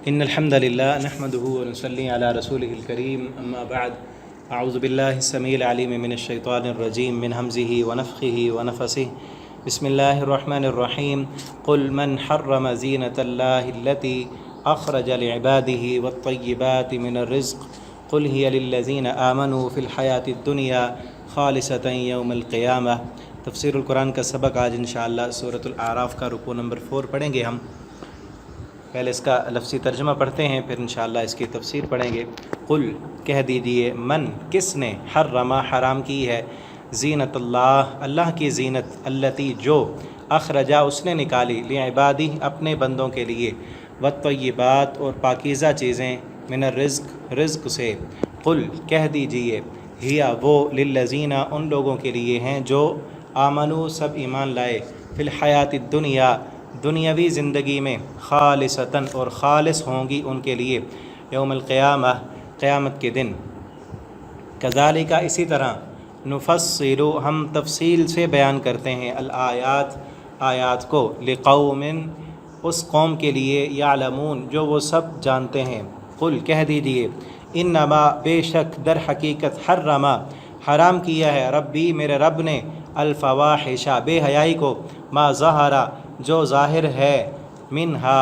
إن الحمد لله نحمده ونصلي على رسوله الكريم أما بعد أعوذ بالله السميع العليم من الشيطان الرجيم من همزه ونفخه ونفسه بسم الله الرحمن الرحيم قل من حرم زينة الله التي أخرج لعباده والطيبات من الرزق قل هي للذين آمنوا في الحياة الدنيا خالصة يوم القيامة۔ تفسیر القرآن کا سبق آج انشاءاللہ سورۃ الاعراف کا رکوع نمبر 4 پڑھیں گے ہم۔ پہلے اس کا لفظی ترجمہ پڑھتے ہیں، پھر انشاءاللہ اس کی تفسیر پڑھیں گے۔ قل کہہ دیجئے، من کس نے، حرم حرام کی ہے، زینت اللہ اللہ کی زینت، التی جو، اخرجا اس نے نکالی، لعبادی اپنے بندوں کے لیے، والطیبات اور پاکیزہ چیزیں، من الرزق رزق سے، قل کہہ دیجئے، ہیا وہ، للذین ان لوگوں کے لیے ہیں جو آمنو سب ایمان لائے، فی الحیات الدنیا دنیاوی زندگی میں، خالصتاً اور خالص ہوں گی ان کے لیے، یوم القیامہ قیامت کے دن۔ کذالک اسی طرح، نفصل ہم تفصیل سے بیان کرتے ہیں، الآیات آیات کو، لقوم اس قوم کے لیے، یعلمون جو وہ سب جانتے ہیں۔ قل کہہ دیجئے، انما بے شک در حقیقت، حرم حرام کیا ہے، ربی میرے رب نے، الفواحش بے حیائی کو، ما ظہرا جو ظاہر ہے، منہا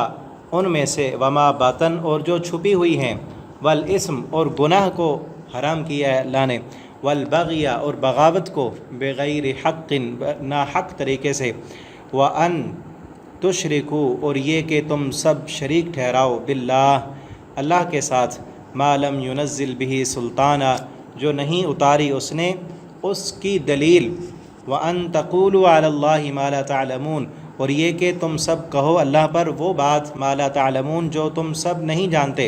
ان میں سے، وما باطن اور جو چھپی ہوئی ہیں، والاسم اور گناہ کو حرام کیا ہے اللہ نے، والبغی اور بغاوت کو، بغیر حق ناحق طریقے سے، وان تشرکو اور یہ کہ تم سب شریک ٹھہراؤ، باللہ اللہ کے ساتھ، ما لم ینزل بہ سلطانہ جو نہیں اتاری اس نے اس کی دلیل، وان تقولوا علی اللہ ما لا تعلمون اور یہ کہ تم سب کہو اللہ پر وہ بات، ما لا تعلمون جو تم سب نہیں جانتے،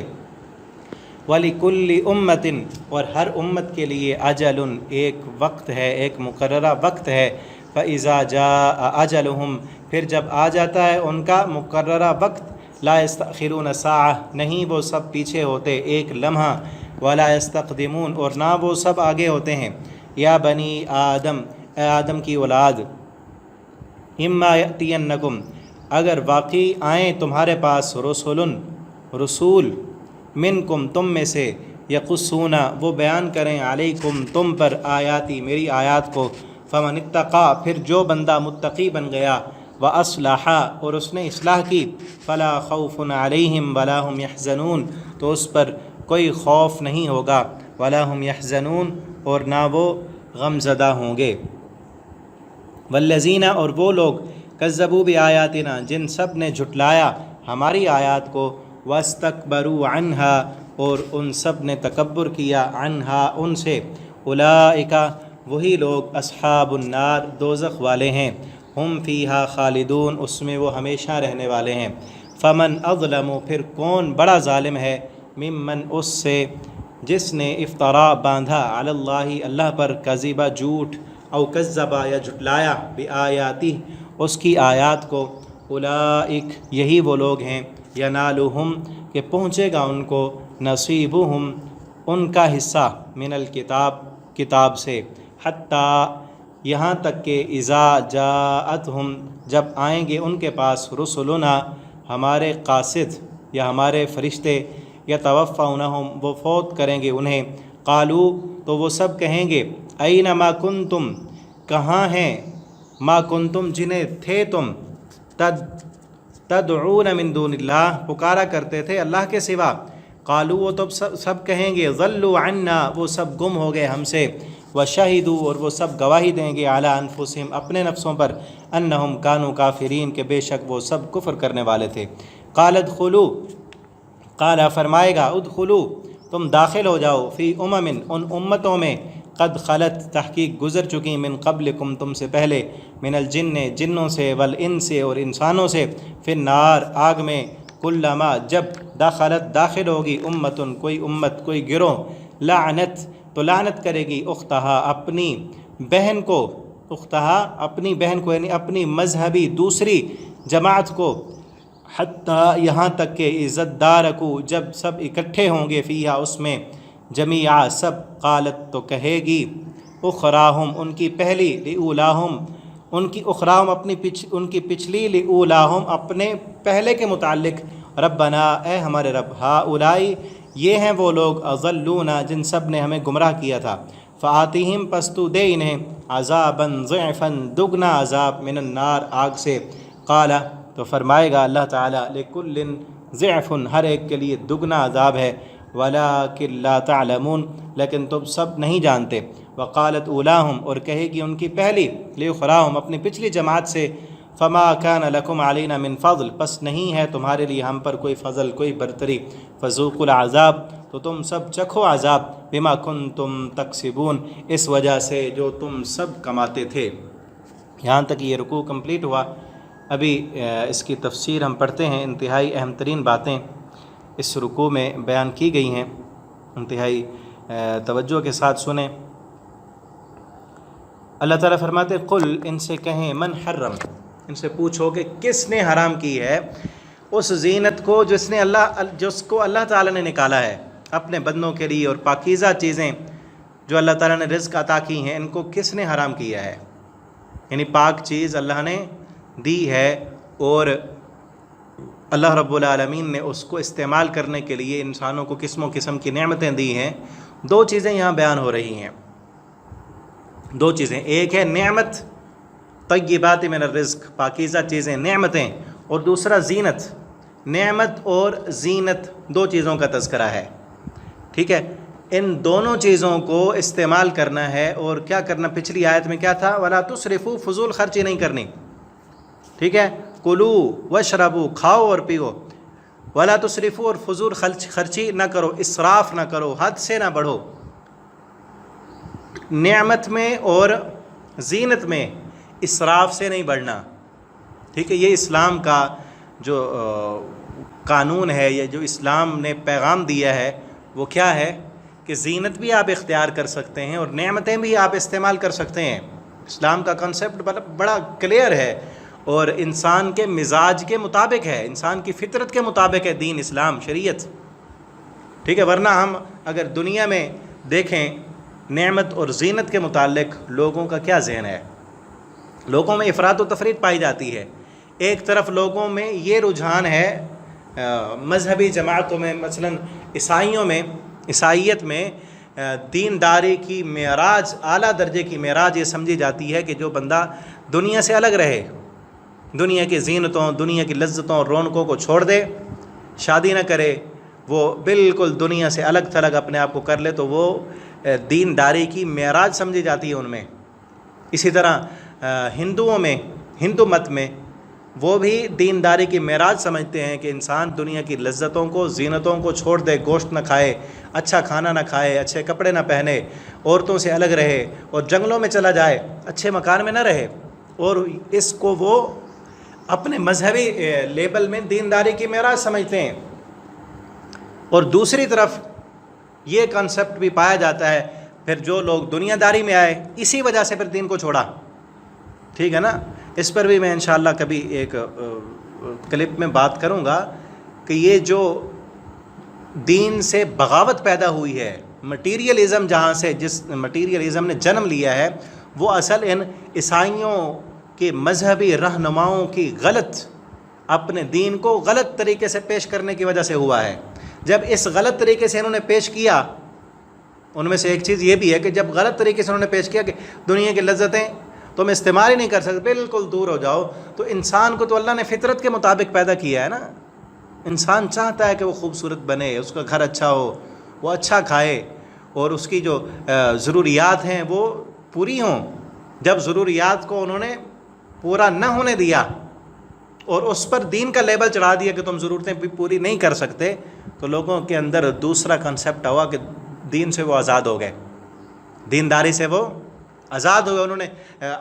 وَلِكُلِّ أُمَّةٍ اور ہر امت کے لیے، اجل ایک وقت ہے، ایک مقررہ وقت ہے، فَإِذَا جَاءَ أَجَلُهُمْ پھر جب آ جاتا ہے ان کا مقررہ وقت، لَا يَسْتَأْخِرُونَ سَاعَةً نہیں وہ سب پیچھے ہوتے ایک لمحہ، وَلَا يَسْتَقْدِمُونَ اور نہ وہ سب آگے ہوتے ہیں۔ یا بنی آدم اے آدم کی اولاد، اما یأتینکم اگر واقعی آئیں تمہارے پاس، رسول منکم تم میں سے، یقصون وہ بیان کریں، علیکم تم پر، آیاتی میری آیات کو، فمن اتقا پھر جو بندہ متقی بن گیا، واصلح اور اس نے اصلاح کی، فلا خوف علیہم ولا هم یحزنون تو اس پر کوئی خوف نہیں ہوگا، ولا هم یحزنون اور نہ وہ غم زدہ ہوں گے۔ والذین اور وہ لوگ، کذبوا بآیاتنا جن سب نے جھٹلایا ہماری آیات کو، واستکبروا عنہا اور ان سب نے تکبر کیا، عنہا ان سے، اولئک وہی لوگ، اصحاب النار دوزخ والے ہیں، ہم فیہا خالدون اس میں وہ ہمیشہ رہنے والے ہیں۔ فمن اظلم پھر کون بڑا ظالم ہے، ممن اس سے جس نے، افطرا باندھا، علی اللہ اللہ پر، کذبا جھوٹ، او کذبا یا جھٹلایا، بآیاتی اس کی آیات کو، اولئک یہی وہ لوگ ہیں، ینالہم کہ پہنچے گا ان کو، نصیبہم ان کا حصہ، من الکتاب کتاب سے، حتیٰ یہاں تک کہ، اذا جاءتہم جب آئیں گے ان کے پاس، رسلنا ہمارے قاصد یا ہمارے فرشتے، یتوفونہم وہ فوت کریں گے انہیں، قالو تو وہ سب کہیں گے، این ما کنتم کہاں ہیں، ما کنتم جنہیں تھے تم، تدعون من دون اللہ پکارا کرتے تھے اللہ کے سوا، قالو وہ تو سب کہیں گے، ضلوا عنا وہ سب گم ہو گئے ہم سے، وشہدوا اور وہ سب گواہی دیں گے، علی انفسہم اپنے نفسوں پر، انہم کانوا کافرین کہ بے شک وہ سب کفر کرنے والے تھے۔ قال ادخلوا قال فرمائے گا، ادخلوا تم داخل ہو جاؤ، فی امم ان امتوں میں، قد خلت تحقیق گزر چکی، من قبلکم تم سے پہلے، من الجن جنوں سے، والانس اور انسانوں سے، فی النار آگ میں، کلما جب، دخلت داخل ہوگی، امتن کوئی امت کوئی گروہ، لعنت تو لعنت کرے گی، اختہا اپنی بہن کو، اختہا اپنی بہن کو یعنی اپنی مذہبی دوسری جماعت کو، حتیٰ یہاں تک کہ، عزت دارکو جب سب اکٹھے ہوں گے، فیہا اس میں، جمیعا سب، قالت تو کہے گی، اخراہم ان کی پہلی، لأولاہم ان کی، اخراہم ان کی پچھلی، لأولاہم اپنے پہلے کے متعلق، ربنا اے ہمارے رب، ہؤلائی یہ ہیں وہ لوگ، اضلونا جن سب نے ہمیں گمراہ کیا تھا، فآتہم پس تو دے انہیں، عذابا ضعفا دگنا عذاب، من النار آگ سے، قال تو فرمائے گا اللہ تعالیٰ، لکل ضعف ہر ایک کے لیے دگنا عذاب ہے، ولکن لا تعلمون لیکن تم سب نہیں جانتے، وقالت اولاہم اور کہے گی ان کی پہلی، لیخراہم اپنی پچھلی جماعت سے، فما کان لکم علینا من فضل پس نہیں ہے تمہارے لیے ہم پر کوئی فضل کوئی برتری، فذوقوا العذاب تو تم سب چکھو عذاب، بما کنتم تکسبون اس وجہ سے جو تم سب کماتے تھے۔ یہاں تک یہ رکوع کمپلیٹ ہوا۔ ابھی اس کی تفسیر ہم پڑھتے ہیں۔ انتہائی اہم ترین باتیں اس رکوع میں بیان کی گئی ہیں، انتہائی توجہ کے ساتھ سنیں۔ اللہ تعالیٰ فرماتے قل ان سے کہیں، من حرم ان سے پوچھو کہ کس نے حرام کی ہے اس زینت کو جس کو اللہ تعالیٰ نے نکالا ہے اپنے بندوں کے لیے، اور پاکیزہ چیزیں جو اللہ تعالیٰ نے رزق عطا کی ہیں ان کو کس نے حرام کیا ہے؟ یعنی پاک چیز اللہ نے دی ہے اور اللہ رب العالمین نے اس کو استعمال کرنے کے لیے انسانوں کو قسم و قسم کی نعمتیں دی ہیں۔ دو چیزیں یہاں بیان ہو رہی ہیں، دو چیزیں، ایک ہے نعمت طیبات من الرزق پاکیزہ چیزیں نعمتیں، اور دوسرا زینت۔ نعمت اور زینت دو چیزوں کا تذکرہ ہے، ٹھیک ہے؟ ان دونوں چیزوں کو استعمال کرنا ہے، اور کیا کرنا؟ پچھلی آیت میں کیا تھا؟ ولا تسرفوا فضول خرچی نہیں کرنی، ٹھیک ہے؟ کلو واشربوا کھاؤ اور پیو، ولا تسرفوا اور فضول خرچی نہ کرو، اسراف نہ کرو، حد سے نہ بڑھو۔ نعمت میں اور زینت میں اسراف سے نہیں بڑھنا، ٹھیک ہے؟ یہ اسلام کا جو قانون ہے، یہ جو اسلام نے پیغام دیا ہے وہ کیا ہے کہ زینت بھی آپ اختیار کر سکتے ہیں اور نعمتیں بھی آپ استعمال کر سکتے ہیں۔ اسلام کا کنسیپٹ بڑا کلیئر ہے اور انسان کے مزاج کے مطابق ہے، انسان کی فطرت کے مطابق ہے دین اسلام شریعت، ٹھیک ہے؟ ورنہ ہم اگر دنیا میں دیکھیں نعمت اور زینت کے متعلق لوگوں کا کیا ذہن ہے؟ لوگوں میں افراط و تفریط پائی جاتی ہے۔ ایک طرف لوگوں میں یہ رجحان ہے، مذہبی جماعتوں میں مثلا عیسائیت میں دینداری کی معراج، اعلیٰ درجے کی معراج یہ سمجھی جاتی ہے کہ جو بندہ دنیا سے الگ رہے، دنیا کی زینتوں، دنیا کی لذتوں اور رونقوں کو چھوڑ دے، شادی نہ کرے، وہ بالکل دنیا سے الگ تھلگ اپنے آپ کو کر لے، تو وہ دینداری کی معراج سمجھی جاتی ہے ان میں۔ اسی طرح ہندوؤں میں، ہندو مت میں وہ بھی دینداری کی معراج سمجھتے ہیں کہ انسان دنیا کی لذتوں کو، زینتوں کو چھوڑ دے، گوشت نہ کھائے، اچھا کھانا نہ کھائے، اچھے کپڑے نہ پہنے، عورتوں سے الگ رہے اور جنگلوں میں چلا جائے، اچھے مکان میں نہ رہے، اور اس کو وہ اپنے مذہبی لیبل میں دینداری کی معراج سمجھتے ہیں۔ اور دوسری طرف یہ کنسپٹ بھی پایا جاتا ہے پھر جو لوگ دنیا داری میں آئے اسی وجہ سے پھر دین کو چھوڑا، ٹھیک ہے نا؟ اس پر بھی میں انشاءاللہ کبھی ایک کلپ میں بات کروں گا کہ یہ جو دین سے بغاوت پیدا ہوئی ہے، مٹیریلزم جہاں سے، جس مٹیریلزم نے جنم لیا ہے، وہ اصل ان عیسائیوں کے مذہبی رہنماؤں کی غلط، اپنے دین کو غلط طریقے سے پیش کرنے کی وجہ سے ہوا ہے۔ جب اس غلط طریقے سے انہوں نے پیش کیا، ان میں سے ایک چیز یہ بھی ہے کہ جب غلط طریقے سے انہوں نے پیش کیا کہ دنیا کی لذتیں تم استعمال ہی نہیں کر سکتے، بالکل دور ہو جاؤ، تو انسان کو تو اللہ نے فطرت کے مطابق پیدا کیا ہے نا۔ انسان چاہتا ہے کہ وہ خوبصورت بنے، اس کا گھر اچھا ہو، وہ اچھا کھائے، اور اس کی جو ضروریات ہیں وہ پوری ہوں۔ جب ضروریات کو انہوں نے پورا نہ ہونے دیا اور اس پر دین کا لیبل چڑھا دیا کہ تم ضرورتیں بھی پوری نہیں کر سکتے، تو لوگوں کے اندر دوسرا کنسیپٹ ہوا کہ دین سے وہ آزاد ہو گئے، دینداری سے وہ آزاد ہوئے۔ انہوں نے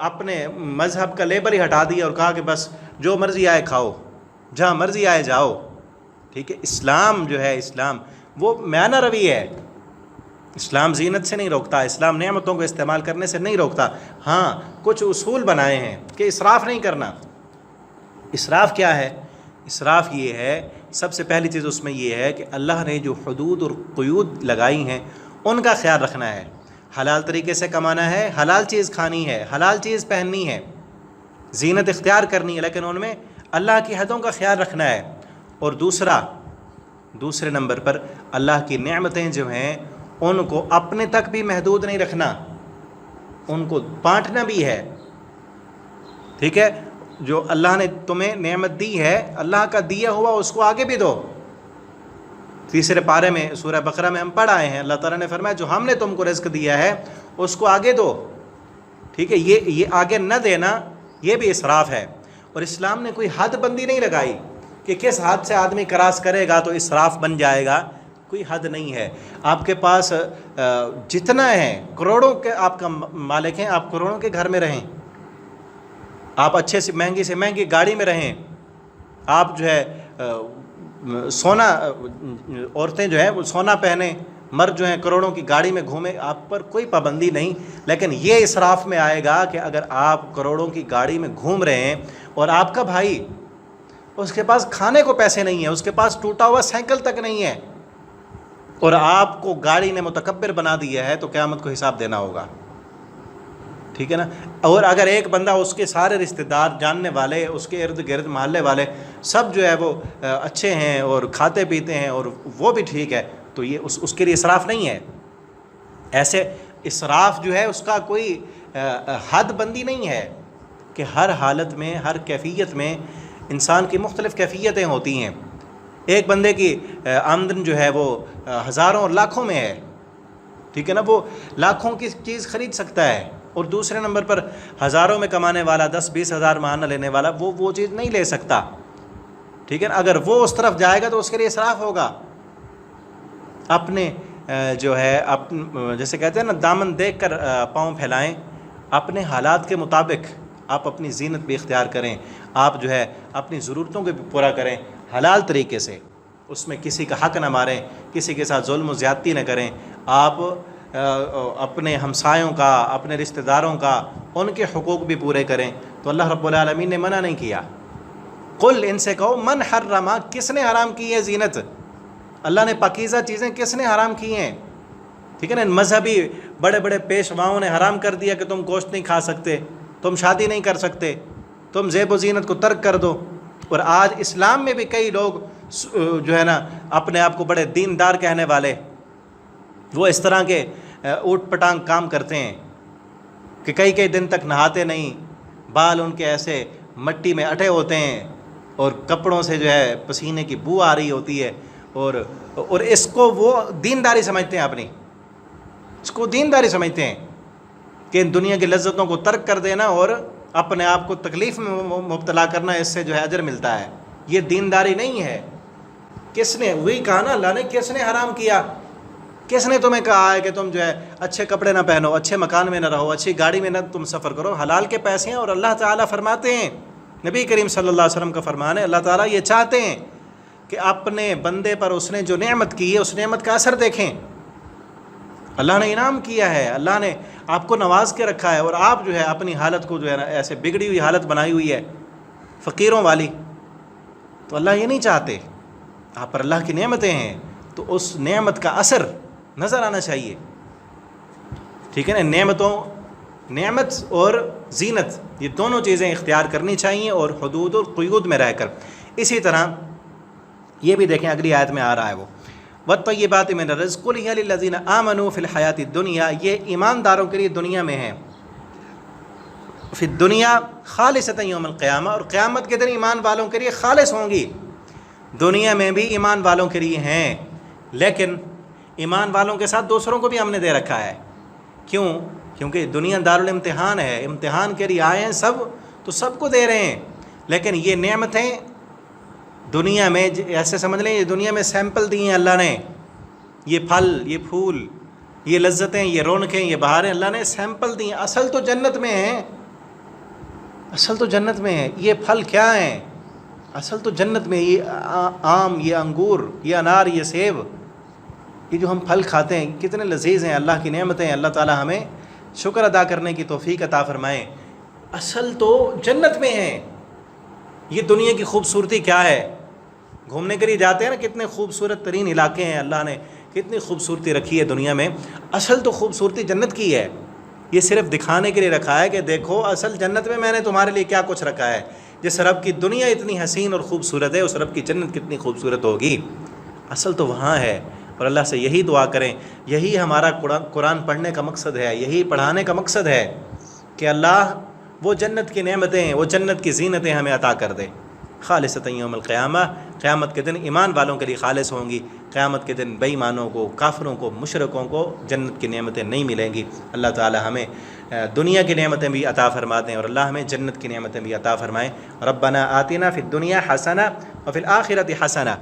اپنے مذہب کا لیبل ہی ہٹا دیا اور کہا کہ بس جو مرضی آئے کھاؤ، جہاں مرضی آئے جاؤ، ٹھیک ہے؟ اسلام جو ہے، اسلام وہ میانہ روی ہے۔ اسلام زینت سے نہیں روکتا، اسلام نعمتوں کو استعمال کرنے سے نہیں روکتا، ہاں کچھ اصول بنائے ہیں کہ اسراف نہیں کرنا۔ اسراف کیا ہے؟ اسراف یہ ہے، سب سے پہلی چیز اس میں یہ ہے کہ اللہ نے جو حدود اور قیود لگائی ہیں ان کا خیال رکھنا ہے۔ حلال طریقے سے کمانا ہے، حلال چیز کھانی ہے، حلال چیز پہننی ہے، زینت اختیار کرنی ہے، لیکن ان میں اللہ کی حدوں کا خیال رکھنا ہے۔ اور دوسرے نمبر پر اللہ کی نعمتیں جو ہیں ان کو اپنے تک بھی محدود نہیں رکھنا، ان کو بانٹنا بھی ہے، ٹھیک ہے؟ جو اللہ نے تمہیں نعمت دی ہے، اللہ کا دیا ہوا اس کو آگے بھی دو۔ تیسرے پارے میں سورہ بقرہ میں ہم پڑھ آئے ہیں، اللہ تعالیٰ نے فرمایا جو ہم نے تم کو رزق دیا ہے اس کو آگے دو، ٹھیک ہے؟ یہ آگے نہ دینا یہ بھی اسراف ہے، اور اسلام نے کوئی حد بندی نہیں لگائی کہ کس حد سے آدمی کراس کرے گا تو اسراف بن جائے گا، کوئی حد نہیں ہے۔ آپ کے پاس جتنا ہے، کروڑوں کے آپ کا مالک ہیں، آپ کروڑوں کے گھر میں رہیں، آپ اچھے سے مہنگی گاڑی میں رہیں، آپ جو ہے سونا، عورتیں جو ہیں وہ سونا پہنیں، مرد جو ہیں کروڑوں کی گاڑی میں گھومیں، آپ پر کوئی پابندی نہیں، لیکن یہ اسراف میں آئے گا کہ اگر آپ کروڑوں کی گاڑی میں گھوم رہے ہیں اور آپ کا بھائی اس کے پاس کھانے کو پیسے نہیں ہیں، اس کے پاس ٹوٹا ہوا سائیکل تک نہیں ہے، اور آپ کو گاڑی نے متکبر بنا دیا ہے، تو قیامت کو حساب دینا ہوگا، ٹھیک ہے نا؟ اور اگر ایک بندہ، اس کے سارے رشتہ دار، جاننے والے، اس کے ارد گرد محلے والے سب جو ہے وہ اچھے ہیں اور کھاتے پیتے ہیں اور وہ بھی ٹھیک ہے، تو یہ اس کے لیے اسراف نہیں ہے۔ ایسے اسراف جو ہے اس کا کوئی حد بندی نہیں ہے کہ ہر حالت میں، ہر کیفیت میں انسان کی مختلف کیفیتیں ہوتی ہیں۔ ایک بندے کی آمدن جو ہے وہ ہزاروں اور لاکھوں میں ہے، ٹھیک ہے نا؟ وہ لاکھوں کی چیز خرید سکتا ہے، اور دوسرے نمبر پر ہزاروں میں کمانے والا، 10-20 ہزار ماہانہ لینے والا وہ چیز نہیں لے سکتا، ٹھیک ہے نا؟ اگر وہ اس طرف جائے گا تو اس کے لیے اسراف ہوگا۔ اپنے جو ہے جیسے کہتے ہیں نا، دامن دیکھ کر پاؤں پھیلائیں، اپنے حالات کے مطابق آپ اپنی زینت بھی اختیار کریں، آپ جو ہے اپنی ضرورتوں کو بھی پورا کریں حلال طریقے سے، اس میں کسی کا حق نہ ماریں، کسی کے ساتھ ظلم و زیادتی نہ کریں، آپ اپنے ہمسایوں کا، اپنے رشتہ داروں کا، ان کے حقوق بھی پورے کریں۔ تو اللہ رب العالمین نے منع نہیں کیا۔ قل، ان سے کہو، من حرم، کس نے حرام کی ہے زینت؟ اللہ نے پاکیزہ چیزیں کس نے حرام کی ہیں؟ ٹھیک ہے نا؟ مذہبی بڑے بڑے پیشواؤں نے حرام کر دیا کہ تم گوشت نہیں کھا سکتے، تم شادی نہیں کر سکتے، تم زیب و زینت کو ترک کر دو۔ اور آج اسلام میں بھی کئی لوگ جو ہے نا اپنے آپ کو بڑے دیندار کہنے والے، وہ اس طرح کے اوٹ پٹانگ کام کرتے ہیں کہ کئی دن تک نہاتے نہیں، بال ان کے ایسے مٹی میں اٹے ہوتے ہیں، اور کپڑوں سے جو ہے پسینے کی بو آ رہی ہوتی ہے، اور اس کو وہ دینداری سمجھتے ہیں، اپنی اس کو دینداری سمجھتے ہیں کہ ان دنیا کی لذتوں کو ترک کر دینا اور اپنے آپ کو تکلیف میں مبتلا کرنا، اس سے جو ہے اجر ملتا ہے۔ یہ دینداری نہیں ہے۔ کس نے؟ وہی کہا نا اللہ نے، کس نے حرام کیا؟ کس نے تمہیں کہا ہے کہ تم جو ہے اچھے کپڑے نہ پہنو، اچھے مکان میں نہ رہو، اچھی گاڑی میں نہ تم سفر کرو؟ حلال کے پیسے ہیں، اور اللہ تعالیٰ فرماتے ہیں، نبی کریم صلی اللہ علیہ وسلم کا فرمان ہے، اللہ تعالیٰ یہ چاہتے ہیں کہ اپنے بندے پر اس نے جو نعمت کی ہے اس نعمت کا اثر دیکھیں۔ اللہ نے انعام کیا ہے، اللہ نے آپ کو نواز کے رکھا ہے، اور آپ جو ہے اپنی حالت کو جو ہے نا ایسے بگڑی ہوئی حالت بنائی ہوئی ہے فقیروں والی۔ تو اللہ یہ نہیں چاہتے، آپ پر اللہ کی نعمتیں ہیں تو اس نعمت کا اثر نظر آنا چاہیے، ٹھیک ہے نا؟ نعمت اور زینت، یہ دونوں چیزیں اختیار کرنی چاہیے، اور حدود اور قیود میں رہ کر۔ اسی طرح یہ بھی دیکھیں، اگلی آیت میں آ رہا ہے وہ وَالطَّيِّبَاتِ مِنَ الرِّزْقِ قُلْ هِيَ لِلَّذِينَ آمَنُوا فِي الْحَيَاةِ الدُّنْيَا، یہ ایمانداروں کے لیے دنیا میں ہیں، فی الدنیا خالصۃ یوم القیامہ، اور قیامت کے دن ایمان والوں کے لیے خالص ہوں گی۔ دنیا میں بھی ایمان والوں کے لیے ہیں، لیکن ایمان والوں کے ساتھ دوسروں کو بھی ہم نے دے رکھا ہے۔ کیوں؟ کیونکہ دنیا دارالامتحان ہے، امتحان کے لیے آئے ہیں سب، تو سب کو دے رہے ہیں، لیکن یہ نعمتیں دنیا میں ایسے سمجھ لیں، یہ دنیا میں سیمپل دی ہیں اللہ نے، یہ پھل، یہ پھول، یہ لذتیں، یہ رونقیں، یہ بہاریں اللہ نے سیمپل دی ہیں، اصل تو جنت میں ہیں، اصل تو جنت میں ہے۔ یہ پھل کیا ہیں؟ اصل تو جنت میں، یہ آم، یہ انگور، یہ انار، یہ سیب، یہ جو ہم پھل کھاتے ہیں کتنے لذیذ ہیں، اللہ کی نعمتیں ہیں، اللہ تعالی ہمیں شکر ادا کرنے کی توفیق عطا فرمائیں۔ اصل تو جنت میں ہیں۔ یہ دنیا کی خوبصورتی کیا ہے؟ گھومنے کے لیے جاتے ہیں نا، کتنے خوبصورت ترین علاقے ہیں، اللہ نے کتنی خوبصورتی رکھی ہے دنیا میں، اصل تو خوبصورتی جنت کی ہے۔ یہ صرف دکھانے کے لیے رکھا ہے کہ دیکھو اصل جنت میں میں نے تمہارے لیے کیا کچھ رکھا ہے، جس رب کی دنیا اتنی حسین اور خوبصورت ہے اس رب کی جنت کتنی خوبصورت ہوگی. اصل تو وہاں ہے. اور اللہ سے یہی دعا کریں, یہی ہمارا قرآن پڑھنے کا مقصد ہے, یہی پڑھانے کا مقصد ہے کہ اللہ وہ جنت کی نعمتیں, وہ جنت کی زینتیں ہمیں عطا کر دے. خالصۃ یوم القیامہ, قیامت کے دن ایمان والوں کے لیے خالص ہوں گی. قیامت کے دن بے ایمانوں کو, کافروں کو, مشرکوں کو جنت کی نعمتیں نہیں ملیں گی. اللہ تعالی ہمیں دنیا کی نعمتیں بھی عطا فرما دیں اور اللہ ہمیں جنت کی نعمتیں بھی عطا فرمائیں. ربنا آتنا فی الدنیا حسنہ وفی الآخرۃ حسنہ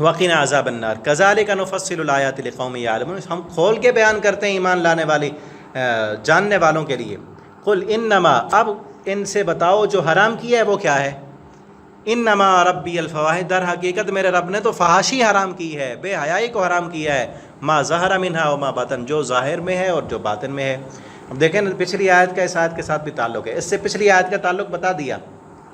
وقنا عذاب النار کذالک نفصل الآیات لقوم یعلمون. ہم کھول کے بیان کرتے ہیں ایمان لانے والی جاننے والوں کے لیے. قل انما, اب ان سے بتاؤ جو حرام کیا ہے وہ کیا ہے. انما ربی الفواحش, در حقیقت میرے رب نے تو فحاشی حرام کی ہے, بے حیائی کو حرام کیا ہے. ما ظہر منہا وما باطن, جو ظاہر میں ہے اور جو باطن میں ہے. اب دیکھیں پچھلی آیت کا اس آیت کے ساتھ بھی تعلق ہے, اس سے پچھلی آیت کا تعلق بتا دیا,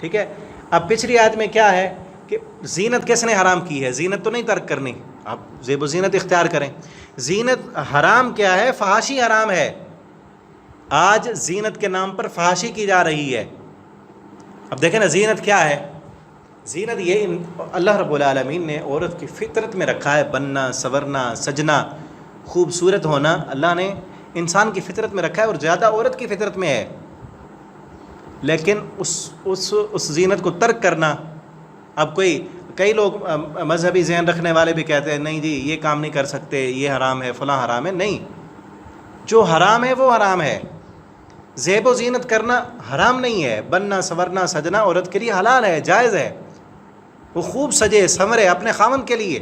ٹھیک ہے. اب پچھلی آیت میں کیا ہے کہ زینت کس نے حرام کی ہے. زینت تو نہیں ترک کرنی, آپ زیب و زینت اختیار کریں. زینت حرام کیا ہے, فحاشی حرام ہے. آج زینت کے نام پر فحاشی کی جا رہی ہے. اب دیکھیں نا زینت کیا ہے. زینت یہ اللہ رب العالمین نے عورت کی فطرت میں رکھا ہے, بننا, سورنا, سجنا, خوبصورت ہونا اللہ نے انسان کی فطرت میں رکھا ہے اور زیادہ عورت کی فطرت میں ہے. لیکن اس زینت کو ترک کرنا, اب کئی لوگ مذہبی ذہن رکھنے والے بھی کہتے ہیں نہیں جی یہ کام نہیں کر سکتے, یہ حرام ہے, فلاں حرام ہے. نہیں, جو حرام ہے وہ حرام ہے. زیب و زینت کرنا حرام نہیں ہے. بننا, سورنا, سجنا عورت کے لیے حلال ہے, جائز ہے. وہ خوب سجے سنورے اپنے خاوند کے لیے,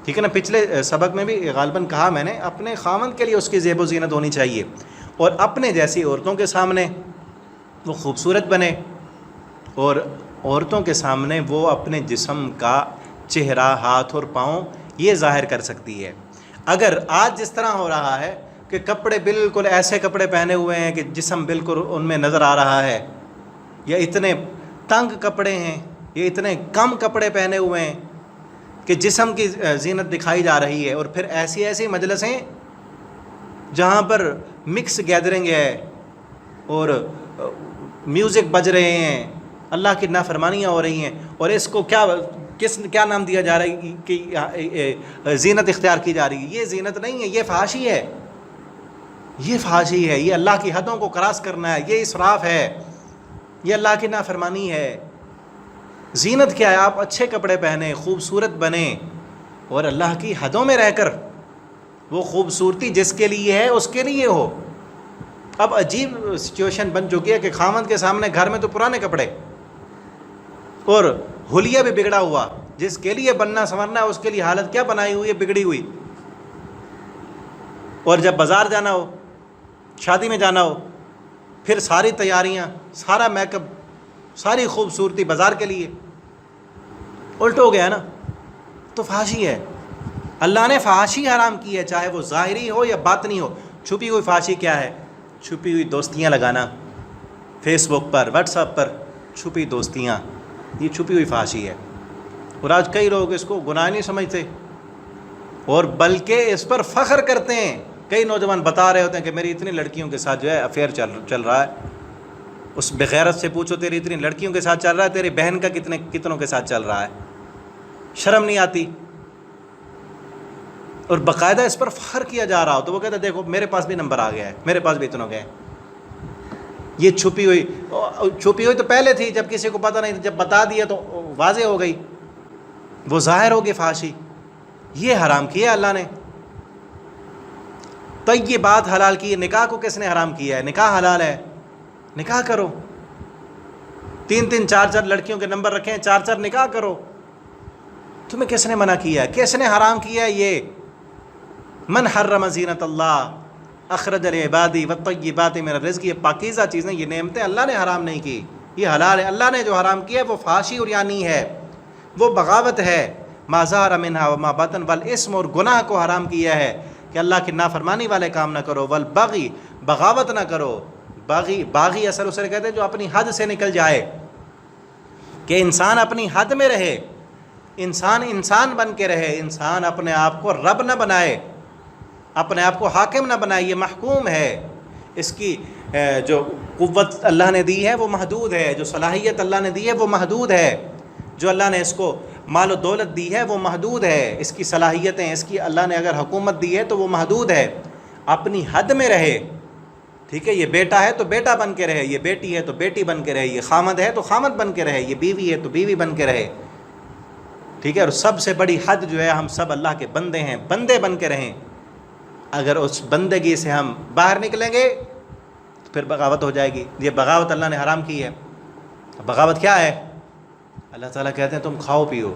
ٹھیک ہے نا. پچھلے سبق میں بھی غالباً کہا میں نے, اپنے خاوند کے لیے اس کی زیب و زینت ہونی چاہیے اور اپنے جیسی عورتوں کے سامنے وہ خوبصورت بنے اور عورتوں کے سامنے وہ اپنے جسم کا چہرہ, ہاتھ اور پاؤں یہ ظاہر کر سکتی ہے. اگر آج جس طرح ہو رہا ہے کہ کپڑے بالکل ایسے کپڑے پہنے ہوئے ہیں کہ جسم بالکل ان میں نظر آ رہا ہے, یا اتنے تنگ کپڑے ہیں, یا اتنے کم کپڑے پہنے ہوئے ہیں کہ جسم کی زینت دکھائی جا رہی ہے, اور پھر ایسی مجلسیں جہاں پر مکس گیدرنگ ہے اور میوزک بج رہے ہیں, اللہ کی نافرمانیاں ہو رہی ہیں, اور اس کو کیا نام دیا جا رہا ہے کہ زینت اختیار کی جا رہی ہے. یہ زینت نہیں ہے, یہ فحاشی ہے. یہ فحاشی ہے, یہ اللہ کی حدوں کو کراس کرنا ہے, یہ اسراف ہے, یہ اللہ کی نافرمانی ہے. زینت کیا ہے, آپ اچھے کپڑے پہنیں, خوبصورت بنیں اور اللہ کی حدوں میں رہ کر وہ خوبصورتی جس کے لیے ہے اس کے لیے ہو. اب عجیب سچویشن بن چکی ہے کہ خاوند کے سامنے گھر میں تو پرانے کپڑے اور حلیہ بھی بگڑا ہوا, جس کے لیے بننا سنورنا ہے اس کے لیے حالت کیا بنائی ہوئی ہے, بگڑی ہوئی. اور جب بازار جانا ہو, شادی میں جانا ہو, پھر ساری تیاریاں, سارا میک اپ, ساری خوبصورتی بازار کے لیے. الٹ ہو گیا نا, تو فحاشی ہے. اللہ نے فحاشی حرام کی ہے, چاہے وہ ظاہری ہو یا باطنی ہو. چھپی ہوئی فحاشی کیا ہے, چھپی ہوئی دوستیاں لگانا فیس بک پر, واٹس ایپ پر, چھپی دوستیاں, یہ چھپی ہوئی فحاشی ہے. اور آج کئی لوگ اس کو گناہ نہیں سمجھتے اور بلکہ اس پر فخر کرتے ہیں. کئی نوجوان بتا رہے ہوتے ہیں کہ میری اتنی لڑکیوں کے ساتھ جو ہے افیئر چل رہا ہے. اس بغیرت سے پوچھو تیری اتنی لڑکیوں کے ساتھ چل رہا ہے, تیری بہن کا کتنوں کے ساتھ چل رہا ہے, شرم نہیں آتی. اور باقاعدہ اس پر فخر کیا جا رہا ہو تو وہ کہتا ہے دیکھو میرے پاس بھی نمبر آ گیا ہے, میرے پاس بھی اتنوں گئے. یہ چھپی ہوئی تو پہلے تھی جب کسی کو پتہ نہیں تھا, جب بتا دیا تو واضح ہو گئی, وہ ظاہر ہوگی فحاشی. یہ حرام کیا اللہ نے. طیبات حلال کی. نکاح کو کس نے حرام کیا ہے؟ نکاح حلال ہے, نکاح کرو. 3 4 لڑکیوں کے نمبر رکھیں, 4 نکاح کرو. تمہیں کس نے منع کیا ہے, کس نے حرام کیا ہے؟ یہ من حرم زینت اللہ اخرج لعبادی والطیبات من الرزق, یہ پاکیزہ چیزیں, یہ نعمتیں اللہ نے حرام نہیں کی, یہ حلال ہے. اللہ نے جو حرام کیا ہے وہ فحاشی اور یعنی ہے, وہ بغاوت ہے. ما ظہر منہا وما بطن, والاسم, اور گناہ کو حرام کیا ہے کہ اللہ کی نافرمانی والے کام نہ کرو. والبغی, بغاوت نہ کرو. باغی اصل اسے کہتے ہیں جو اپنی حد سے نکل جائے, کہ انسان اپنی حد میں رہے, انسان بن کے رہے, انسان اپنے آپ کو رب نہ بنائے, اپنے آپ کو حاکم نہ بنائے. یہ محکوم ہے, اس کی جو قوت اللہ نے دی ہے وہ محدود ہے، جو صلاحیت اللہ نے دی ہے وہ محدود ہے، جو اللہ نے اس کو مال و دولت دی ہے وہ محدود ہے، اس کی صلاحیتیں، اس کی اللہ نے اگر حکومت دی ہے تو وہ محدود ہے، اپنی حد میں رہے، ٹھیک ہے؟ یہ بیٹا ہے تو بیٹا بن کے رہے، یہ بیٹی ہے تو بیٹی بن کے رہے، یہ خامد ہے تو خامد بن کے رہے، یہ بیوی ہے تو بیوی بن کے رہے، ٹھیک ہے؟ اور سب سے بڑی حد جو ہے ہم سب اللہ کے بندے ہیں، بندے بن کے رہیں۔ اگر اس بندگی سے ہم باہر نکلیں گے تو پھر بغاوت ہو جائے گی۔ یہ بغاوت اللہ نے حرام کی ہے۔ بغاوت کیا ہے؟ اللہ تعالیٰ کہتے ہیں تم کھاؤ پیو،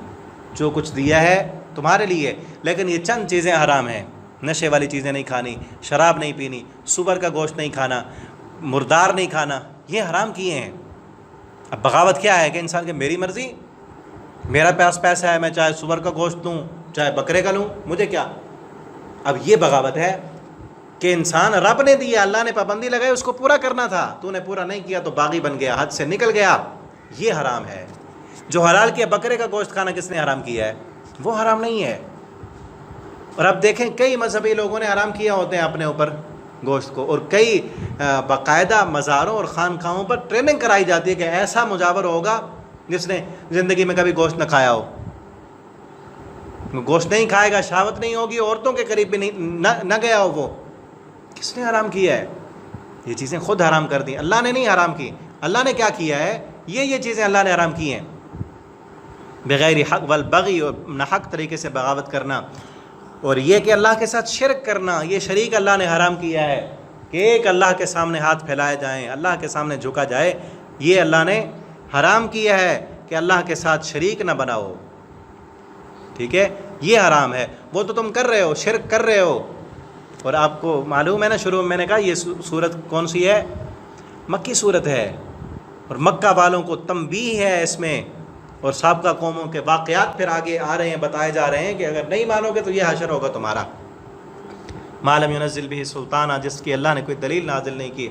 جو کچھ دیا ہے تمہارے لیے، لیکن یہ چند چیزیں حرام ہیں، نشے والی چیزیں نہیں کھانی، شراب نہیں پینی، سور کا گوشت نہیں کھانا، مردار نہیں کھانا، یہ حرام کیے ہیں۔ اب بغاوت کیا ہے کہ انسان کہ میری مرضی، میرا پاس پیسہ ہے، میں چاہے سور کا گوشت لوں چاہے بکرے کا لوں، مجھے کیا۔ اب یہ بغاوت ہے کہ انسان رب نے دیا، اللہ نے پابندی لگائی، اس کو پورا کرنا تھا، تو نے پورا نہیں کیا تو باغی بن گیا، حد سے نکل گیا، یہ حرام ہے۔ جو حلال کیا، بکرے کا گوشت کھانا کس نے حرام کیا ہے؟ وہ حرام نہیں ہے۔ اور اب دیکھیں کئی مذہبی لوگوں نے حرام کیا ہوتے ہیں اپنے اوپر گوشت کو، اور کئی باقاعدہ مزاروں اور خانقاہوں پر ٹریننگ کرائی جاتی ہے کہ ایسا مجاور ہوگا جس نے زندگی میں کبھی گوشت نہ کھایا ہو، گوشت نہیں کھائے گا، شہوت نہیں ہوگی، عورتوں کے قریب بھی نہ گیا ہو۔ وہ کس نے حرام کیا ہے؟ یہ چیزیں خود حرام کر دی، اللہ نے نہیں حرام کی۔ اللہ نے کیا کیا ہے؟ یہ چیزیں اللہ نے حرام کی ہیں، بغیر حق والبغی، اور ناحق طریقے سے بغاوت کرنا، اور یہ کہ اللہ کے ساتھ شرک کرنا، یہ شریک اللہ نے حرام کیا ہے کہ ایک اللہ کے سامنے ہاتھ پھیلائے جائیں، اللہ کے سامنے جھکا جائے، یہ اللہ نے حرام کیا ہے کہ اللہ کے ساتھ شریک نہ بناؤ، ٹھیک ہے؟ یہ حرام ہے۔ وہ تو تم کر رہے ہو، شرک کر رہے ہو۔ اور آپ کو معلوم ہے نا، شروع میں نے کہا یہ سورت کون سی ہے؟ مکی سورت ہے، اور مکہ والوں کو تنبیہ ہے اس میں، اور سابقہ قوموں کے واقعات پھر آگے آ رہے ہیں، بتائے جا رہے ہیں کہ اگر نہیں مانو گے تو یہ حشر ہوگا تمہارا۔ ما لم ينزل به سلطانہ، جس کی اللہ نے کوئی دلیل نازل نہیں کی۔